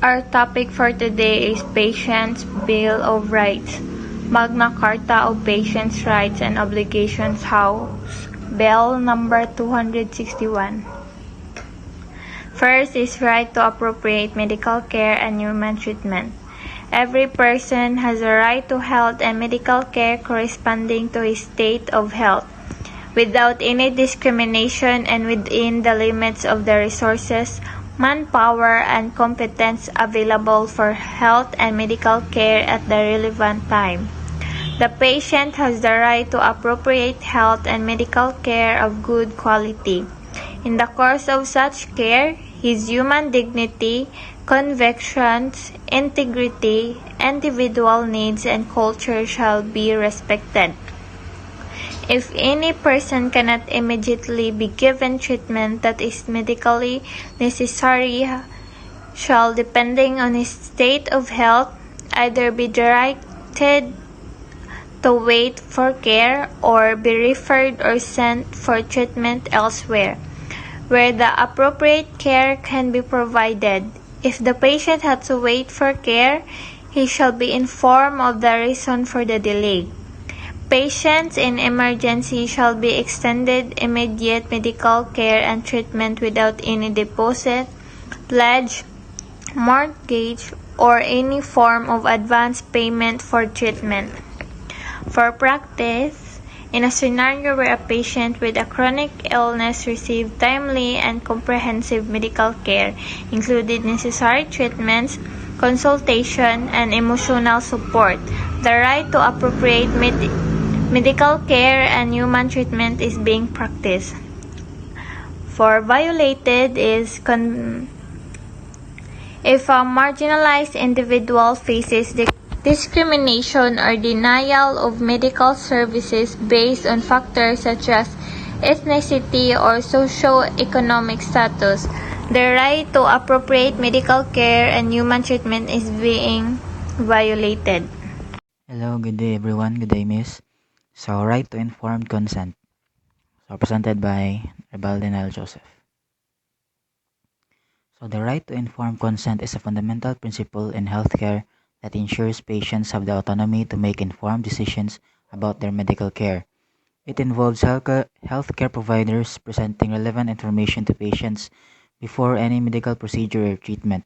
Our topic for today is Patients' Bill of Rights, Magna Carta of Patients' Rights and Obligations House, Bill number 261. First is right to appropriate medical care and human treatment. Every person has a right to health and medical care corresponding to his state of health, without any discrimination and within the limits of the resources, manpower, and competence available for health and medical care at the relevant time. The patient has the right to appropriate health and medical care of good quality. In the course of such care, his human dignity, convictions, integrity, individual needs, and culture shall be respected. If any person cannot immediately be given treatment that is medically necessary, shall, depending on his state of health, either be directed to wait for care or be referred or sent for treatment elsewhere, where the appropriate care can be provided. If the patient had to wait for care, he shall be informed of the reason for the delay. Patients in emergency shall be extended immediate medical care and treatment without any deposit, pledge, mortgage, or any form of advance payment for treatment. For practice, in a scenario where a patient with a chronic illness receives timely and comprehensive medical care, including necessary treatments, consultation, and emotional support, the right to appropriate medical care and human treatment is being practiced. For violated is if a marginalized individual faces discrimination or denial of medical services based on factors such as ethnicity or socio-economic status, the right to appropriate medical care and human treatment is being violated. Hello, good day everyone. Good day, Miss. So, right to informed consent. So, presented by Rebal Joseph. So, the right to informed consent is a fundamental principle in healthcare that ensures patients have the autonomy to make informed decisions about their medical care. It involves healthcare providers presenting relevant information to patients before any medical procedure or treatment,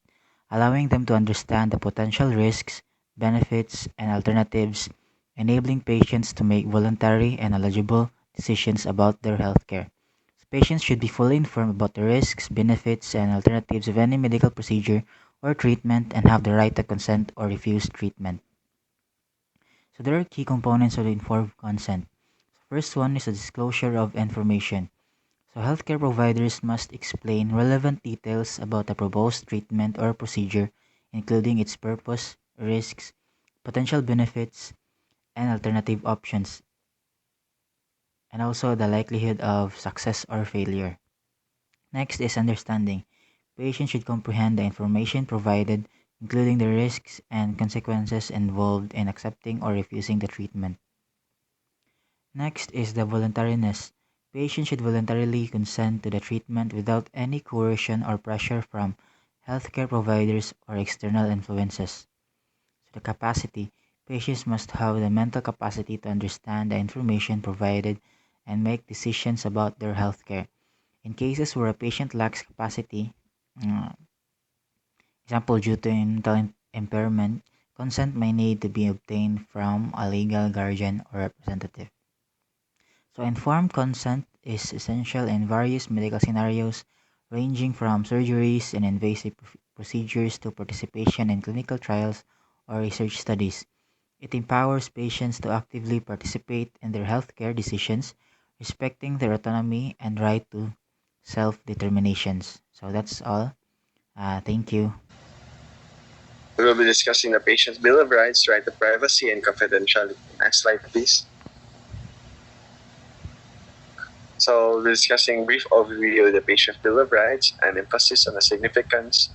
allowing them to understand the potential risks, benefits, and alternatives, enabling patients to make voluntary and knowledgeable decisions about their healthcare. Patients should be fully informed about the risks, benefits, and alternatives of any medical procedure or treatment and have the right to consent or refuse treatment. So there are key components of the informed consent. First one is the disclosure of information. So healthcare providers must explain relevant details about the proposed treatment or procedure, including its purpose, risks, potential benefits, and alternative options, and also the likelihood of success or failure. Next is understanding. Patients should comprehend the information provided, including the risks and consequences involved in accepting or refusing the treatment. Next is the voluntariness. Patients should voluntarily consent to the treatment without any coercion or pressure from healthcare providers or external influences. So the capacity. Patients must have the mental capacity to understand the information provided and make decisions about their healthcare. In cases where a patient lacks capacity, example due to mental impairment, consent may need to be obtained from a legal guardian or representative. So informed consent is essential in various medical scenarios, ranging from surgeries and invasive procedures to participation in clinical trials or research studies. It empowers patients to actively participate in their healthcare decisions, respecting their autonomy and right to self-determinations. So that's all. Thank you. We will be discussing the Patient's Bill of Rights, right to privacy and confidentiality. Next slide, please. So we're discussing a brief overview of the Patient's Bill of Rights and emphasis on the significance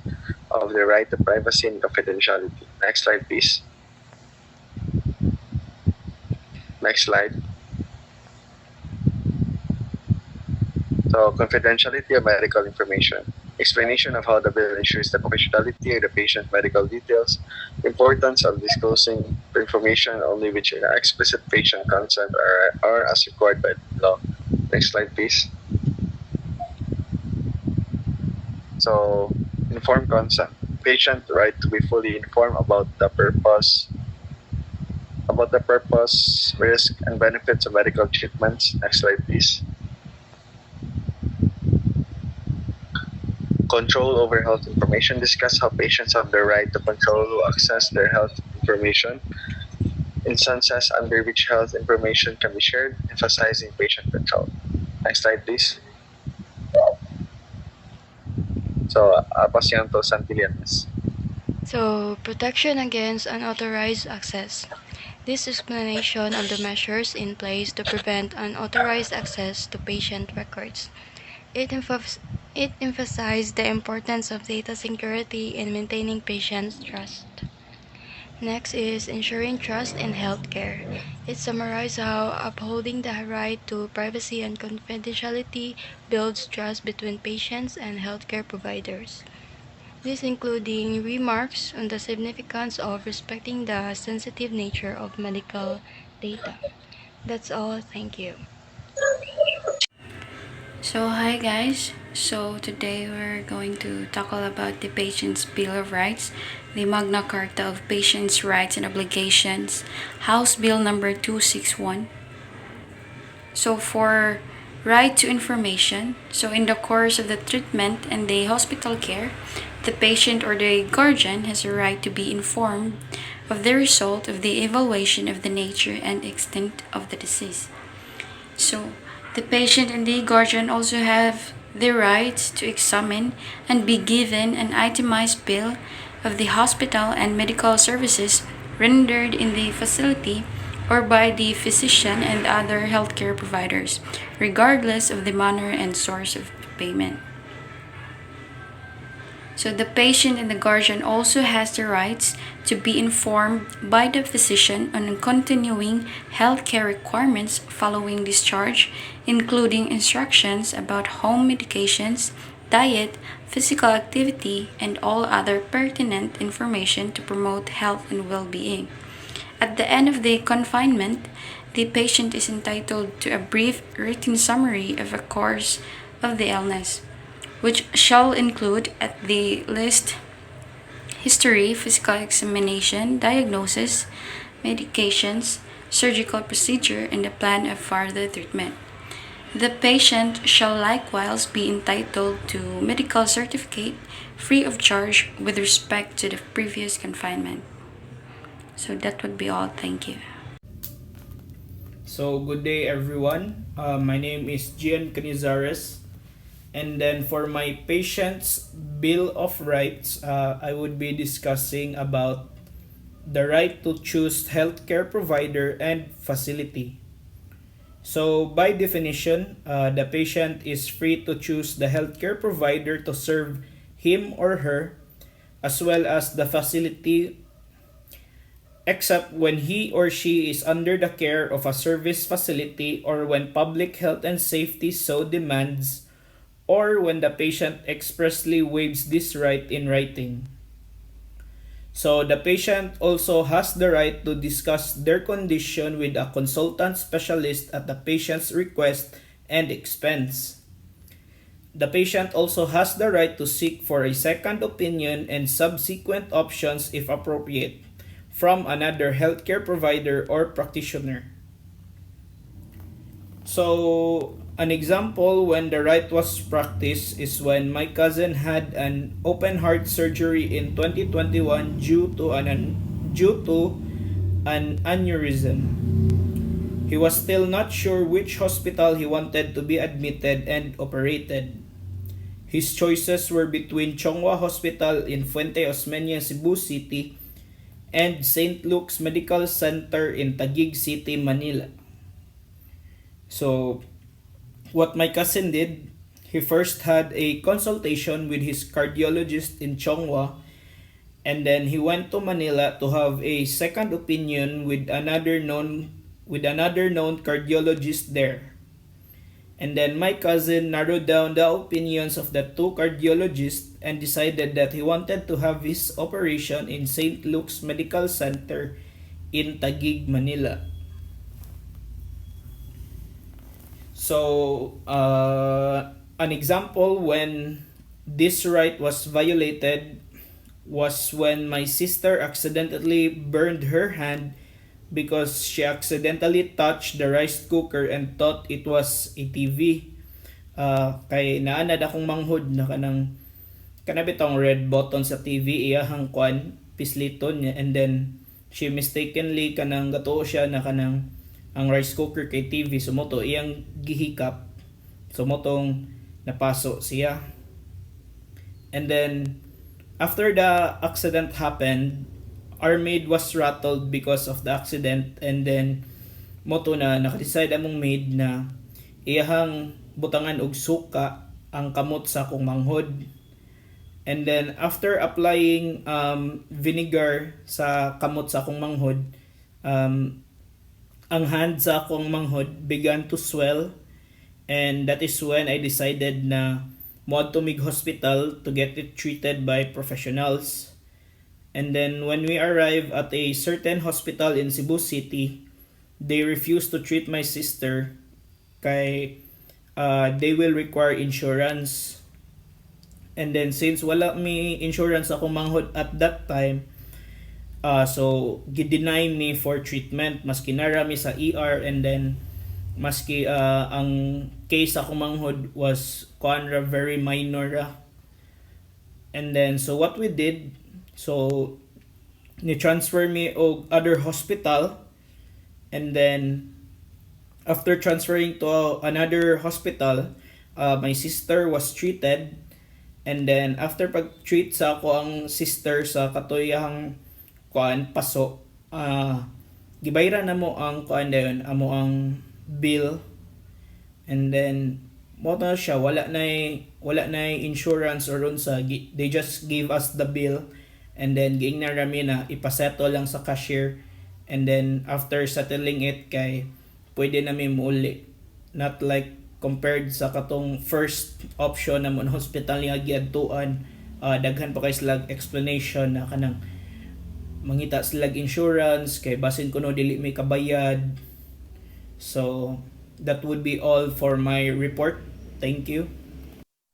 of the right to privacy and confidentiality. Next slide, please. Next slide. So confidentiality of medical information. explanation of how the bill ensures the confidentiality of the patient medical details, importance of disclosing information only which are explicit patient consent or as required by law. Next slide, please. So, informed consent. Patient right to be fully informed about the purpose, risk, and benefits of medical treatments. Next slide, please. Control over health information. Discuss how patients have the right to control who access their health information. Instances under which health information can be shared, emphasizing patient control. Next slide, please. So, Paciento Santillianes. So, protection against unauthorized access. This explanation of the measures in place to prevent unauthorized access to patient records. It emphasized the importance of data security in maintaining patient trust. Next is ensuring trust in healthcare. It summarized how upholding the right to privacy and confidentiality builds trust between patients and healthcare providers. This including remarks on the significance of respecting the sensitive nature of medical data. That's all. Thank you. So hi guys, so today we're going to tackle about the Patient's Bill of Rights, the Magna Carta of Patients' Rights and Obligations, House Bill number 261. So for right to information, so in the course of the treatment and the hospital care, the patient or the guardian has a right to be informed of the result of the evaluation of the nature and extent of the disease. So the patient and the guardian also have the right to examine and be given an itemized bill of the hospital and medical services rendered in the facility or by the physician and other healthcare providers, regardless of the manner and source of payment. So the patient and the guardian also has the rights to be informed by the physician on continuing healthcare requirements following discharge, including instructions about home medications, diet, physical activity, and all other pertinent information to promote health and well-being. At the end of the confinement, the patient is entitled to a brief written summary of a course of the illness, which shall include at the list history, physical examination, diagnosis, medications, surgical procedure, and the plan of further treatment. The patient shall likewise be entitled to medical certificate free of charge with respect to the previous confinement. So that would be all. Thank you. So good day everyone. My name is Gian Canizares. And then for my patient's Bill of Rights, I would be discussing about the right to choose healthcare provider and facility. So by definition, the patient is free to choose the healthcare provider to serve him or her, as well as the facility, except when he or she is under the care of a service facility or when public health and safety so demands, or when the patient expressly waives this right in writing. So the patient also has the right to discuss their condition with a consultant specialist at the patient's request and expense. The patient also has the right to seek for a second opinion and subsequent options if appropriate from another healthcare provider or practitioner. So, an example when the right was practiced is when my cousin had an open heart surgery in 2021 due to an aneurysm. He was still not sure which hospital he wanted to be admitted and operated. His choices were between Chonghua Hospital in Fuente Osmeña, Cebu City, and St. Luke's Medical Center in Taguig City, Manila. So, what my cousin did, he first had a consultation with his cardiologist in Chonghua, and then he went to Manila to have a second opinion with another known cardiologist there. And then my cousin narrowed down the opinions of the two cardiologists and decided that he wanted to have his operation in St. Luke's Medical Center in Taguig, Manila. So, an example when this right was violated was when my sister accidentally burned her hand because she accidentally touched the rice cooker and thought it was a TV. Kay naanad akong manghod na kanang kanabitong red button sa TV iyahang kwan pisliton niya, and then she mistakenly kanang gatuo siya na kanang ang rice cooker kay TV, sumoto iyang gihikap, sumotong napaso siya. And then after the accident happened, our maid was rattled because of the accident, and then moto na nakadecide among maid na iyahang butangan og suka ang kamot sa akong manghod. And then after applying vinegar sa kamot sa akong manghod, ang hand sa akong manghod began to swell, and that is when I decided na moadto mig hospital to get it treated by professionals. And then when we arrived at a certain hospital in Cebu City, they refused to treat my sister kay they will require insurance. And then since wala mi insurance akong manghod at that time, so gideny me for treatment maski nara mi sa ER, and then maski ang case akong manghod was kuan ra very minor ra. And then so what we did, so ni transfer me og other hospital, and then after transferring to another hospital, my sister was treated. And then after pag-treat sa ako ang sister sa katuyang kuan paso, gibayra na mo ang kuan dayon amo ang bill. And then mo na siya, wala na insurance or unsa, they just gave us the bill, and then giing na rami na ipasettle lang sa cashier, and then after settling it kay pwede na mi muuli, not like compared sa katong first option na mo na hospital nga giadtuan, daghan pa kay slag explanation na kanang mangita slag insurance kay basin kuno dili may kabayad. So that would be all for my report. Thank you.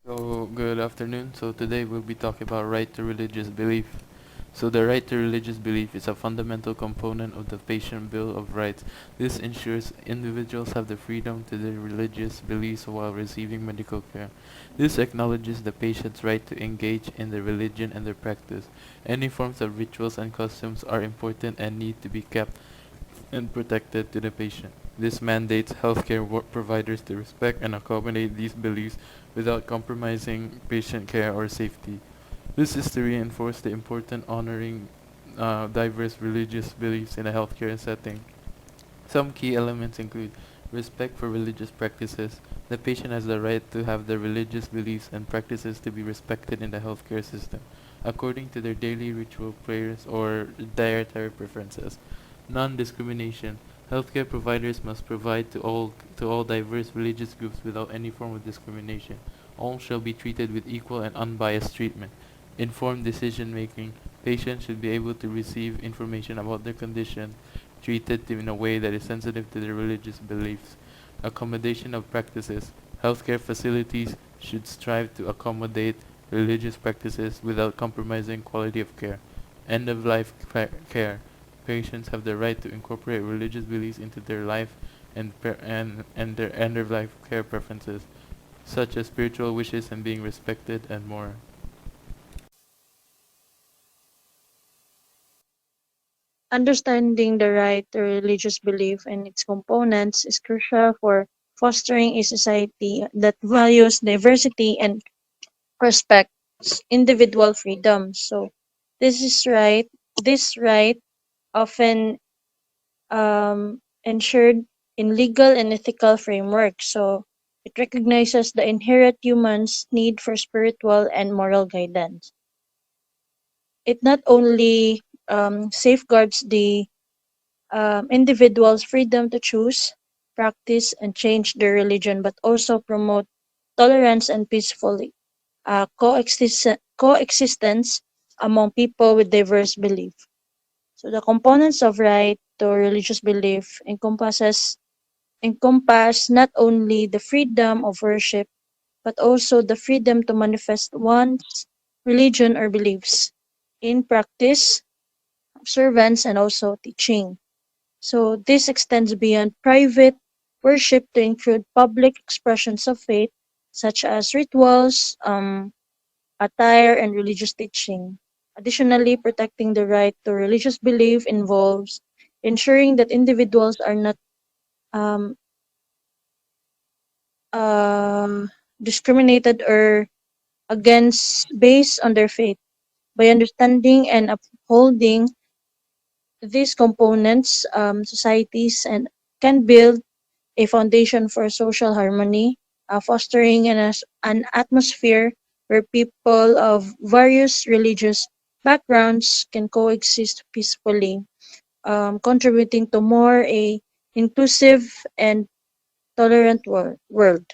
So, good afternoon. So, today we'll be talking about right to religious belief. So, the right to religious belief is a fundamental component of the Patient Bill of Rights. This ensures individuals have the freedom to their religious beliefs while receiving medical care. This acknowledges the patient's right to engage in their religion and their practice. Any forms of rituals and customs are important and need to be kept and protected to the patient. This mandates healthcare providers to respect and accommodate these beliefs without compromising patient care or safety. This is to reinforce the important honoring diverse religious beliefs in a healthcare setting. Some key elements include respect for religious practices. The patient has the right to have their religious beliefs and practices to be respected in the healthcare system, according to their daily ritual prayers or dietary preferences. Non-discrimination. Healthcare providers must provide to all diverse religious groups without any form of discrimination. All shall be treated with equal and unbiased treatment. Informed decision making. Patients should be able to receive information about their condition, treated in a way that is sensitive to their religious beliefs. Accommodation of practices. Healthcare facilities should strive to accommodate religious practices without compromising quality of care. End of life care. Patients have the right to incorporate religious beliefs into their life and their end of life care preferences, such as spiritual wishes and being respected and more. Understanding the right to religious belief and its components is crucial for fostering a society that values diversity and respects individual freedom. So this right often ensured in legal and ethical frameworks. So it recognizes the inherent human's need for spiritual and moral guidance. It not only safeguards the individual's freedom to choose, practice, and change their religion, but also promote tolerance and peaceful coexistence among people with diverse beliefs. So the components of right to religious belief encompass not only the freedom of worship but also the freedom to manifest one's religion or beliefs in practice, observance, and also teaching. So this extends beyond private worship to include public expressions of faith, such as rituals, attire, and religious teaching. Additionally, protecting the right to religious belief involves ensuring that individuals are not um, uh, discriminated or against based on their faith. By understanding and upholding these components, societies and can build a foundation for social harmony, fostering an atmosphere where people of various religious backgrounds can coexist peacefully, contributing to more a inclusive and tolerant world.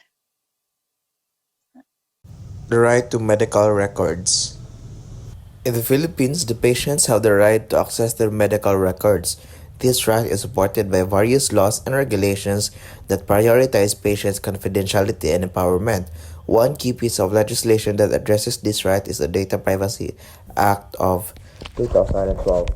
The right to medical records. In the Philippines, the patients have the right to access their medical records. This right is supported by various laws and regulations that prioritize patients' confidentiality and empowerment. One key piece of legislation that addresses this right is the Data Privacy Act of 2012.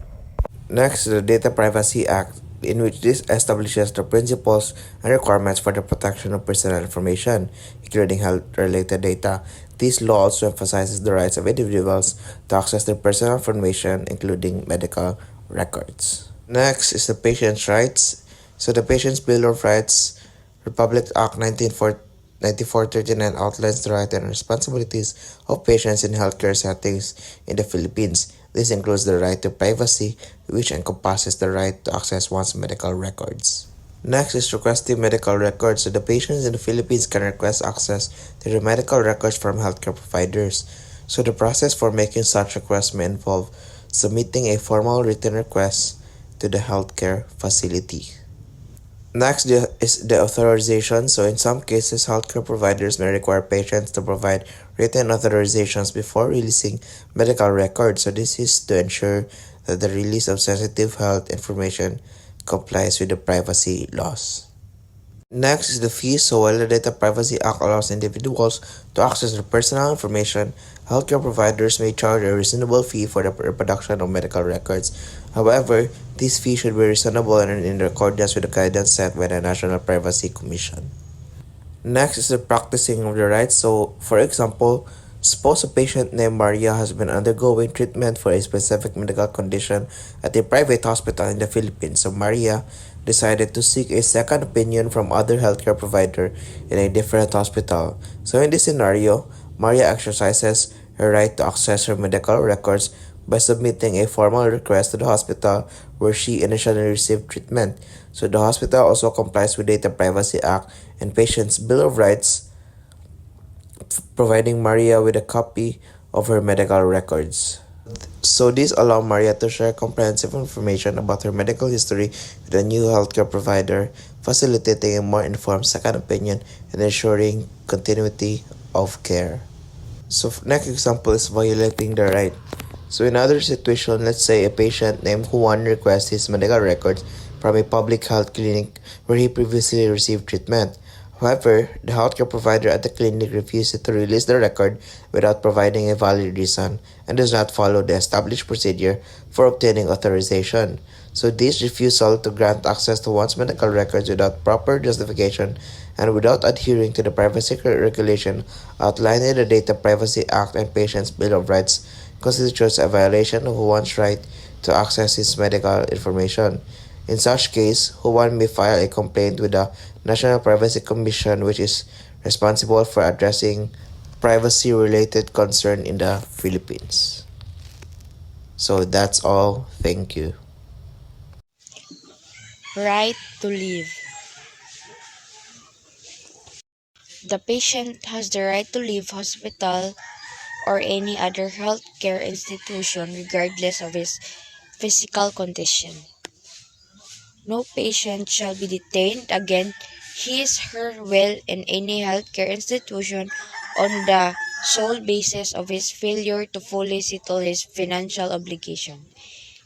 Next, the Data Privacy Act, in which this establishes the principles and requirements for the protection of personal information, including health-related data. This law also emphasizes the rights of individuals to access their personal information, including medical records. Next is the patient's rights. So the Patient's Bill of Rights, Republic Act 9439 outlines the rights and responsibilities of patients in healthcare settings in the Philippines. This includes the right to privacy, which encompasses the right to access one's medical records. Next is requesting medical records. So the patients in the Philippines can request access to the medical records from healthcare providers. So the process for making such requests may involve submitting a formal written request to the healthcare facility. Next is the authorization. So in some cases, healthcare providers may require patients to provide written authorizations before releasing medical records. So this is to ensure that the release of sensitive health information complies with the privacy laws. Next is the fees. So while the Data Privacy Act allows individuals to access their personal information, healthcare providers may charge a reasonable fee for the reproduction of medical records. However, this fee should be reasonable and in accordance with the guidance set by the National Privacy Commission. Next is the practicing of the rights. So, for example, suppose a patient named Maria has been undergoing treatment for a specific medical condition at a private hospital in the Philippines. So, Maria decided to seek a second opinion from other healthcare provider in a different hospital. So, in this scenario, Maria exercises her right to access her medical records by submitting a formal request to the hospital where she initially received treatment. So the hospital also complies with Data Privacy Act and Patient's Bill of Rights, providing Maria with a copy of her medical records. So this allows Maria to share comprehensive information about her medical history with a new healthcare provider, facilitating a more informed second opinion and ensuring continuity of care. So next example is violating the right. So in other situation, let's say a patient named Juan requests his medical records from a public health clinic where he previously received treatment. However, the healthcare provider at the clinic refuses to release the record without providing a valid reason and does not follow the established procedure for obtaining authorization. So this refusal to grant access to one's medical records without proper justification and without adhering to the privacy regulation outlined in the Data Privacy Act and Patients' Bill of Rights constitutes a violation of one's right to access his medical information. In such case, one may file a complaint with the National Privacy Commission, which is responsible for addressing privacy-related concern in the Philippines. So that's all. Thank you. Right to live. The patient has the right to leave hospital or any other healthcare institution regardless of his physical condition. No patient shall be detained against his/her will in any healthcare institution on the sole basis of his failure to fully settle his financial obligation.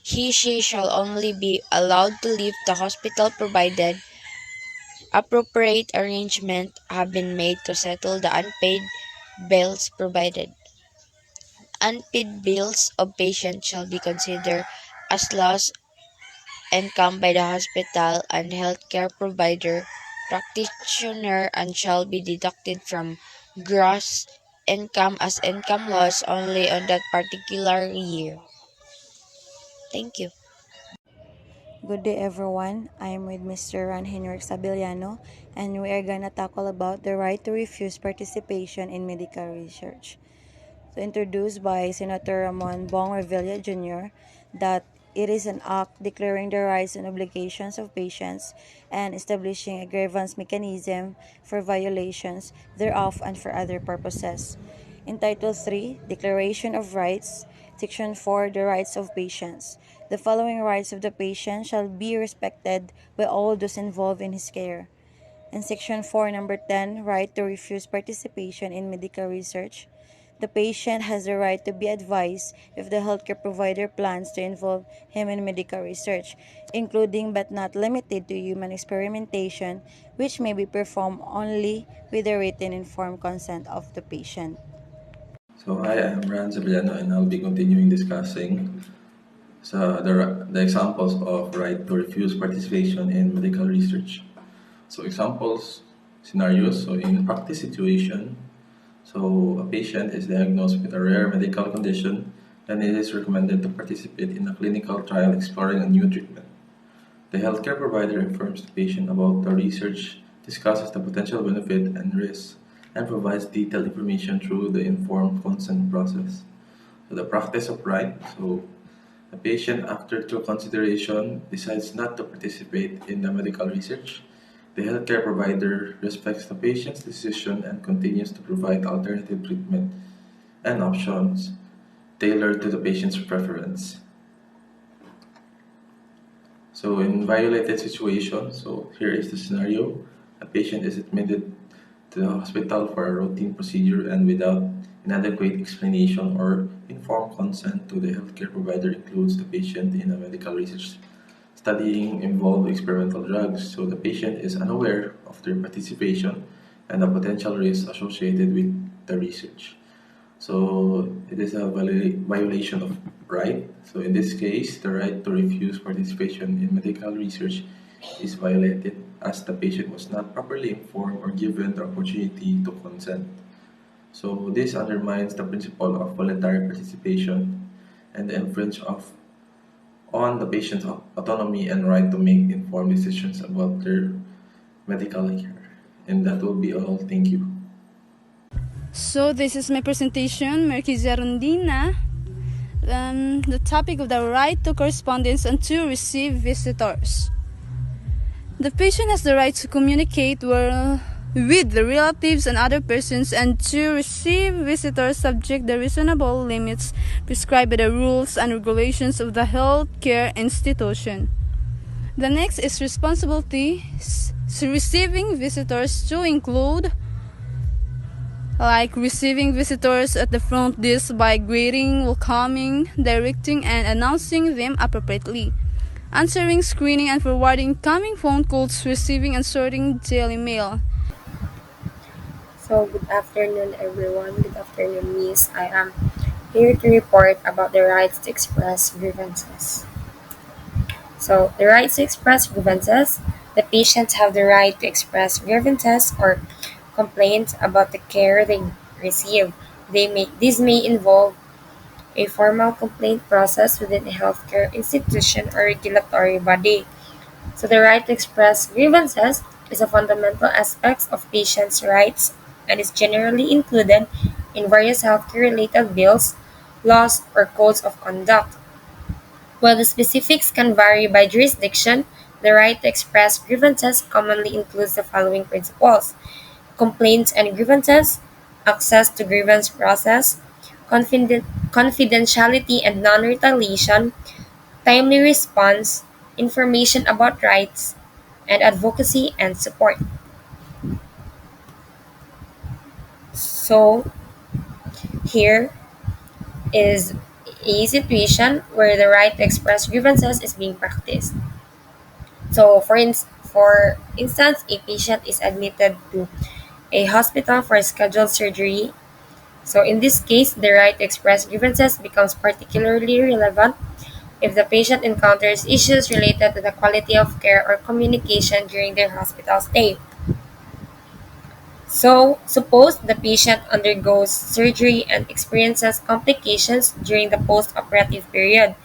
He/she shall only be allowed to leave the hospital provided appropriate arrangements have been made to settle the unpaid bills provided. Unpaid bills of patient shall be considered as lost income by the hospital and healthcare provider practitioner and shall be deducted from gross income as income loss only on that particular year. Thank you. Good day everyone. I am with Mr. Ron Henrik Sabillano and we are gonna tackle about the right to refuse participation in medical research. So introduced by Senator Ramon Bong Revilla Jr. that it is an act declaring the rights and obligations of patients and establishing a grievance mechanism for violations thereof and for other purposes. In Title 3, Declaration of Rights, Section 4, The Rights of Patients. The following rights of the patient shall be respected by all those involved in his care. In Section 4, Number 10, Right to refuse participation in medical research. The patient has the right to be advised if the healthcare provider plans to involve him in medical research, including but not limited to human experimentation, which may be performed only with the written informed consent of the patient. So hi, I'm Ran Sevillano and I'll be continuing discussing the examples of right to refuse participation in medical research. So examples, scenarios, so in practice situation, so a patient is diagnosed with a rare medical condition and it is recommended to participate in a clinical trial exploring a new treatment. The healthcare provider informs the patient about the research, discusses the potential benefit and risks, and provides detailed information through the informed consent process. So the practice of right. So the patient, after due consideration, decides not to participate in the medical research. The healthcare provider respects the patient's decision and continues to provide alternative treatment and options tailored to the patient's preference. So in violated situation, so here is the scenario. A patient is admitted to the hospital for a routine procedure and without inadequate explanation or informed consent to the healthcare provider includes the patient in a medical research studying involve experimental drugs. So the patient is unaware of their participation and the potential risks associated with the research. So it is a violation of right. So in this case, the right to refuse participation in medical research is violated as the patient was not properly informed or given the opportunity to consent. So this undermines the principle of voluntary participation and the infringe of on the patient's autonomy and right to make informed decisions about their medical care. And that will be all. Thank you. So this is my presentation, Merkizia Rondina. The topic of the right to correspondence and to receive visitors. The patient has the right to communicate with the relatives and other persons and to receive visitors subject to reasonable limits prescribed by the rules and regulations of the healthcare institution. The next is responsibilities receiving visitors to include like receiving visitors at the front desk by greeting, welcoming, directing, and announcing them appropriately, answering, screening, and forwarding incoming phone calls, receiving and sorting daily mail. So, good afternoon, everyone. Good afternoon, Miss. I am here to report about the rights to express grievances. So, the rights to express grievances. The patients have the right to express grievances or complaints about the care they receive. This may involve a formal complaint process within a healthcare institution or regulatory body. So the right to express grievances is a fundamental aspect of patients' rights and is generally included in various healthcare-related bills, laws, or codes of conduct. While the specifics can vary by jurisdiction, the right to express grievances commonly includes the following principles: complaints and grievances, access to grievance process, confidentiality and non-retaliation, timely response, information about rights, and advocacy and support. So, here is a situation where the right to express grievances is being practiced. So, for instance, a patient is admitted to a hospital for scheduled surgery. So, in this case, the right to express grievances becomes particularly relevant if the patient encounters issues related to the quality of care or communication during their hospital stay. So, suppose the patient undergoes surgery and experiences complications during the post-operative period.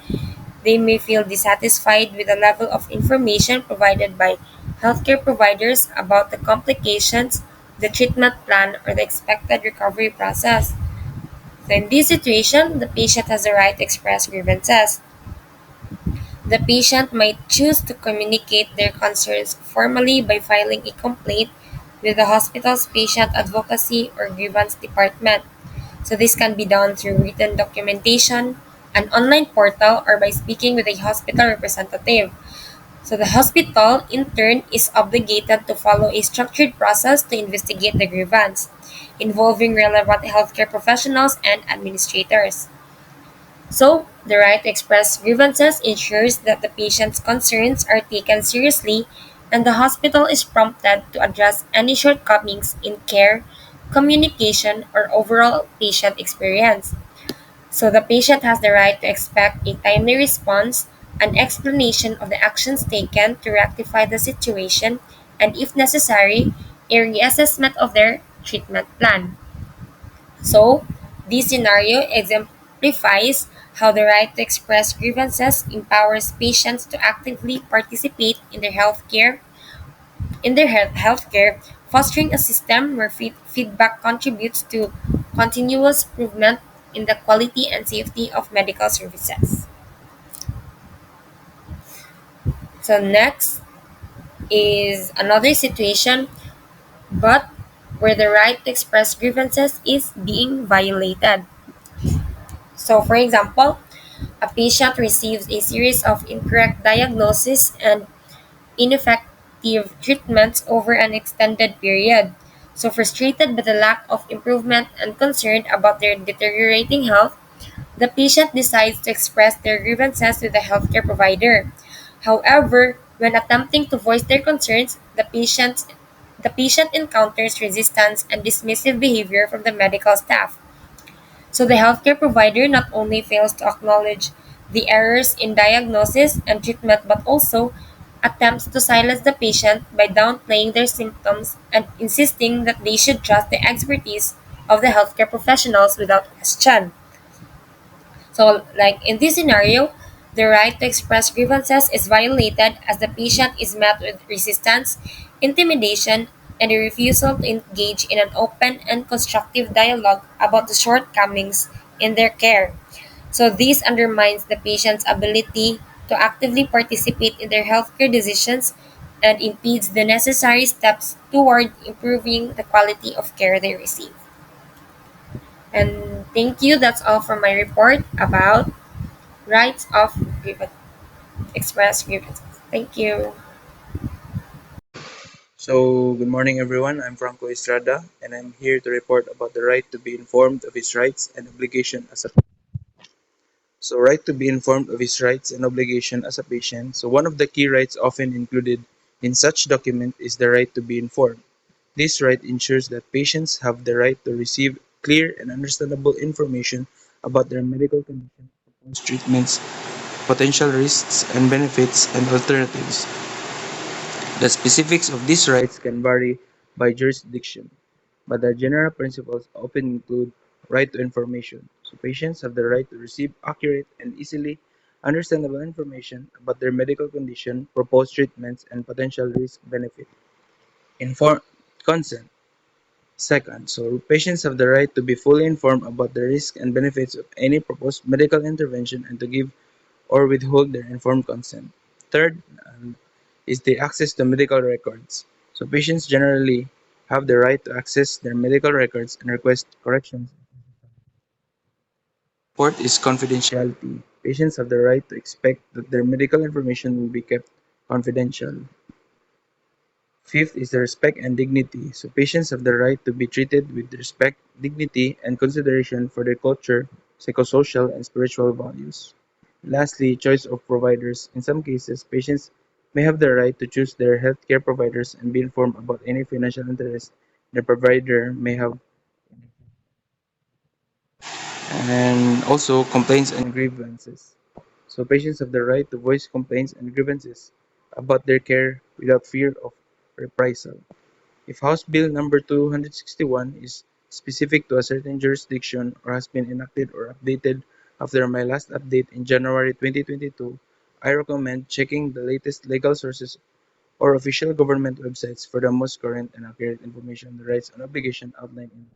They may feel dissatisfied with the level of information provided by healthcare providers about the complications, the treatment plan, or the expected recovery process. So, in this situation, the patient has the right to express grievances. The patient might choose to communicate their concerns formally by filing a complaint with the hospital's patient advocacy or grievance department. So this can be done through written documentation, an online portal, or by speaking with a hospital representative. So the hospital, in turn, is obligated to follow a structured process to investigate the grievance, involving relevant healthcare professionals and administrators. So, the right to express grievances ensures that the patient's concerns are taken seriously and the hospital is prompted to address any shortcomings in care, communication, or overall patient experience. So, the patient has the right to expect a timely response, an explanation of the actions taken to rectify the situation, and if necessary, a reassessment of their treatment plan. So, this scenario exemplifies how the right to express grievances empowers patients to actively participate in their healthcare, fostering a system where feedback contributes to continuous improvement in the quality and safety of medical services. So next is another situation, but where the right to express grievances is being violated. So, for example, a patient receives a series of incorrect diagnoses and ineffective treatments over an extended period. So, frustrated by the lack of improvement and concerned about their deteriorating health, the patient decides to express their grievances to the healthcare provider. However, when attempting to voice their concerns, the patient encounters resistance and dismissive behavior from the medical staff. So the healthcare provider not only fails to acknowledge the errors in diagnosis and treatment but also attempts to silence the patient by downplaying their symptoms and insisting that they should trust the expertise of the healthcare professionals without question. So, like in this scenario, the right to express grievances is violated as the patient is met with resistance, intimidation, and a refusal to engage in an open and constructive dialogue about the shortcomings in their care. So, this undermines the patient's ability to actively participate in their healthcare decisions and impedes the necessary steps toward improving the quality of care they receive. And thank you. That's all for my report about rights of grievance, express grievances. Thank you. So, good morning everyone. I'm Franco Estrada and I'm here to report about the right to be informed of his rights and obligation as a right to be informed of his rights and obligation as a patient. So, one of the key rights often included in such document is the right to be informed. This right ensures that patients have the right to receive clear and understandable information about their medical condition, proposed treatments, potential risks and benefits, and alternatives. The specifics of these rights can vary by jurisdiction, but the general principles often include right to information. So patients have the right to receive accurate and easily understandable information about their medical condition, proposed treatments, and potential risk benefit. Inform consent. Second, so patients have the right to be fully informed about the risks and benefits of any proposed medical intervention and to give or withhold their informed consent. Third, is the access to medical records. So patients generally have the right to access their medical records and request corrections. Fourth is confidentiality. Patients have the right to expect that their medical information will be kept confidential. Fifth is the respect and dignity. So patients have the right to be treated with respect, dignity, and consideration for their culture, psychosocial, and spiritual values. Lastly, choice of providers. In some cases, patients may have the right to choose their healthcare providers and be informed about any financial interest their provider may have, and also complaints and grievances. So patients have the right to voice complaints and grievances about their care without fear of reprisal. If House Bill number 261 is specific to a certain jurisdiction or has been enacted or updated after my last update in January 2022, I recommend checking the latest legal sources or official government websites for the most current and accurate information on the rights and obligations outlined in